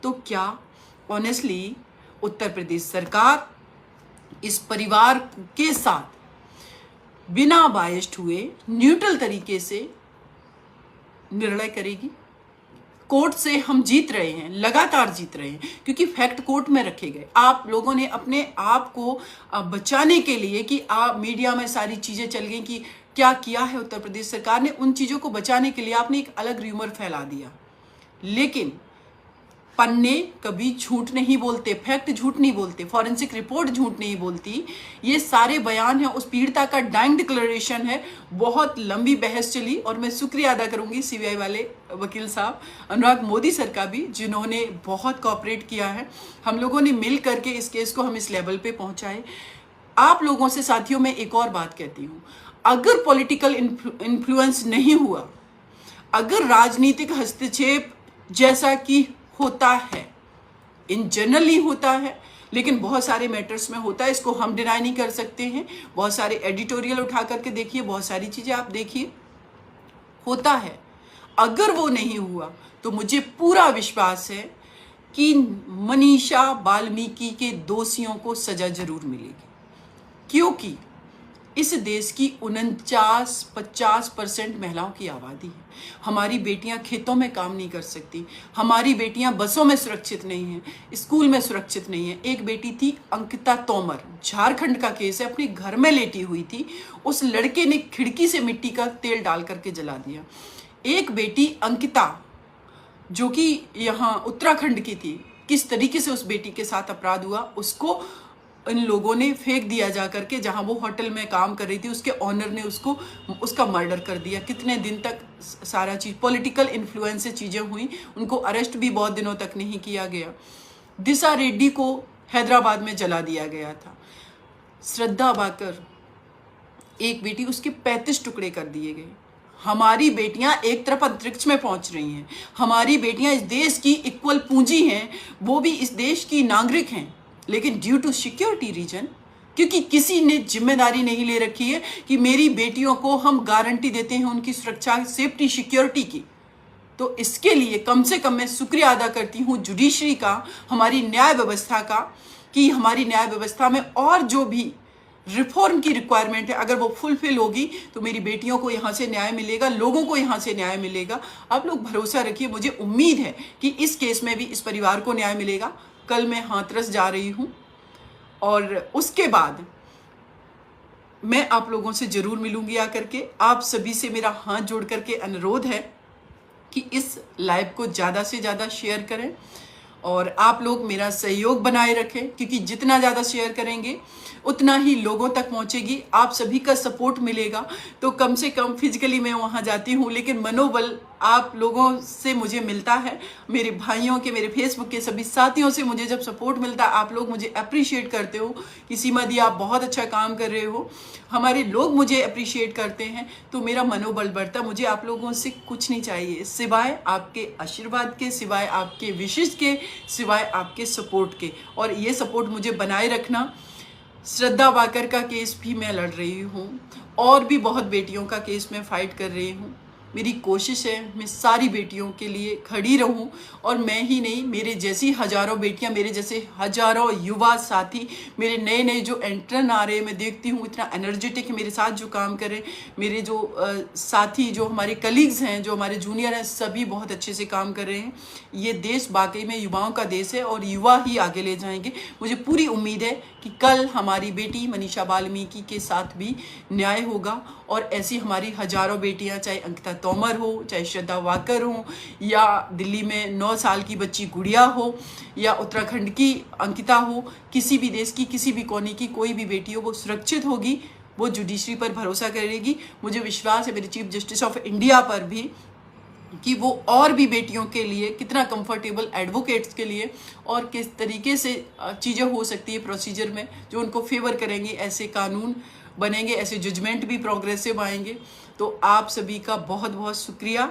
तो क्या ऑनेस्टली उत्तर प्रदेश सरकार इस परिवार के साथ बिना बायस्ड हुए न्यूट्रल तरीके से निर्णय करेगी? कोर्ट से हम जीत रहे हैं, लगातार जीत रहे हैं, क्योंकि फैक्ट कोर्ट में रखे गए। आप लोगों ने अपने आप को बचाने के लिए कि आप मीडिया में सारी चीजें चल गई कि क्या किया है उत्तर प्रदेश सरकार ने, उन चीजों को बचाने के लिए आपने एक अलग र्यूमर फैला दिया। लेकिन पन्ने कभी झूठ नहीं बोलते, फैक्ट झूठ नहीं बोलते, फॉरेंसिक रिपोर्ट झूठ नहीं बोलती। ये सारे बयान है, उस पीड़िता का डाइंग डिक्लेरेशन है। बहुत लंबी बहस चली और मैं शुक्रिया अदा करूंगी सीबीआई वाले वकील साहब अनुराग मोदी सर का भी, जिन्होंने बहुत कोऑपरेट किया है। हम लोगों ने मिल करके इस केस को हम इस लेवल पे पहुंचाए। आप लोगों से साथियों मैं एक और बात कहती हूँ, अगर पॉलिटिकल इन्फ्लुएंस नहीं हुआ, अगर राजनीतिक हस्तक्षेप जैसा कि होता है, इन जनरली होता है, लेकिन बहुत सारे मैटर्स में होता है, इसको हम डिनाई नहीं कर सकते हैं। बहुत सारे एडिटोरियल उठा करके देखिए, बहुत सारी चीजें आप देखिए, होता है। अगर वो नहीं हुआ तो मुझे पूरा विश्वास है कि मनीषा वाल्मीकि के दोषियों को सजा जरूर मिलेगी, क्योंकि इस देश की 49-50% महिलाओं की आबादी है। हमारी बेटियां खेतों में काम नहीं कर सकती, हमारी बेटियां बसों में सुरक्षित नहीं हैं, स्कूल में सुरक्षित नहीं है। एक बेटी थी अंकिता तोमर, झारखंड का केस है, अपने घर में लेटी हुई थी, उस लड़के ने खिड़की से मिट्टी का तेल डाल करके जला दिया। एक बेटी अंकिता जो कि यहाँ उत्तराखंड की थी, किस तरीके से उस बेटी के साथ अपराध हुआ, उसको इन लोगों ने फेंक दिया जा करके, जहां वो होटल में काम कर रही थी, उसके ऑनर ने उसका मर्डर कर दिया। कितने दिन तक सारा चीज पॉलिटिकल इन्फ्लुएंस से चीजें हुई, उनको अरेस्ट भी बहुत दिनों तक नहीं किया गया। दिशा रेड्डी को हैदराबाद में जला दिया गया था। श्रद्धा वाकर एक बेटी, उसके 35 टुकड़े कर दिए गए। हमारी बेटियां एक तरफ अंतरिक्ष में पहुंच रही हैं, हमारी बेटियां इस देश की इक्वल पूंजी हैं, वो भी इस देश की नागरिक हैं, लेकिन ड्यू टू सिक्योरिटी रीजन, क्योंकि किसी ने जिम्मेदारी नहीं ले रखी है कि मेरी बेटियों को हम गारंटी देते हैं उनकी सुरक्षा, सेफ्टी, सिक्योरिटी की, तो इसके लिए कम से कम मैं शुक्रिया अदा करती हूँ जुडिशरी का, हमारी न्याय व्यवस्था का, कि हमारी न्याय व्यवस्था में और जो भी रिफॉर्म की रिक्वायरमेंट है, अगर वो फुलफिल होगी तो मेरी बेटियों को यहाँ से न्याय मिलेगा, लोगों को यहाँ से न्याय मिलेगा। आप लोग भरोसा रखिए, मुझे उम्मीद है कि इस केस में भी इस परिवार को न्याय मिलेगा। कल मैं हाथरस जा रही हूँ और उसके बाद मैं आप लोगों से जरूर मिलूंगी आकर के। आप सभी से मेरा हाथ जोड़ करके अनुरोध है कि इस लाइव को ज़्यादा से ज़्यादा शेयर करें और आप लोग मेरा सहयोग बनाए रखें, क्योंकि जितना ज़्यादा शेयर करेंगे उतना ही लोगों तक पहुंचेगी, आप सभी का सपोर्ट मिलेगा। तो कम से कम फिजिकली मैं वहां जाती हूं, लेकिन मनोबल आप लोगों से मुझे मिलता है, मेरे भाइयों के, मेरे फेसबुक के सभी साथियों से मुझे जब सपोर्ट मिलता है, आप लोग मुझे अप्रिशिएट करते हो कि सीमा दी आप बहुत अच्छा काम कर रहे हो, हमारे लोग मुझे अप्रिशिएट करते हैं, तो मेरा मनोबल बढ़ता। मुझे आप लोगों से कुछ नहीं चाहिए सिवाय आपके आशीर्वाद के, सिवाय आपके विशेष के, सिवाय आपके सपोर्ट के, और ये सपोर्ट मुझे बनाए रखना। श्रद्धा वाकर का केस भी मैं लड़ रही हूँ और भी बहुत बेटियों का केस मैं फाइट कर रही हूँ। मेरी कोशिश है मैं सारी बेटियों के लिए खड़ी रहूं, और मैं ही नहीं, मेरे जैसी हजारों बेटियां, मेरे जैसे हजारों युवा साथी, मेरे नए नए जो एंट्रन आ रहे हैं, मैं देखती हूँ इतना एनर्जेटिक है मेरे साथ जो काम कर रहे हैं, मेरे जो साथी, जो हमारे कलीग्स हैं, जो हमारे जूनियर हैं, सभी बहुत अच्छे से काम कर रहे हैं। ये देश वाकई में युवाओं का देश है और युवा ही आगे ले जाएंगे। मुझे पूरी उम्मीद है कि कल हमारी बेटी मनीषा वाल्मीकि के साथ भी न्याय होगा, और ऐसी हमारी हजारों बेटियां, चाहे अंकिता तोमर हो, चाहे श्रद्धा वाकर हो, या दिल्ली में 9 साल की बच्ची गुड़िया हो, या उत्तराखंड की अंकिता हो, किसी भी देश की किसी भी कोने की कोई भी बेटी हो, वो सुरक्षित होगी, वो जुडिशरी पर भरोसा करेगी। मुझे विश्वास है मेरे चीफ जस्टिस ऑफ इंडिया पर भी कि वो और भी बेटियों के लिए कितना कंफर्टेबल, एडवोकेट्स के लिए, और किस तरीके से चीज़ें हो सकती है प्रोसीजर में जो उनको फेवर करेंगे, ऐसे कानून बनेंगे, ऐसे जजमेंट भी प्रोग्रेसिव आएंगे। तो आप सभी का बहुत बहुत शुक्रिया।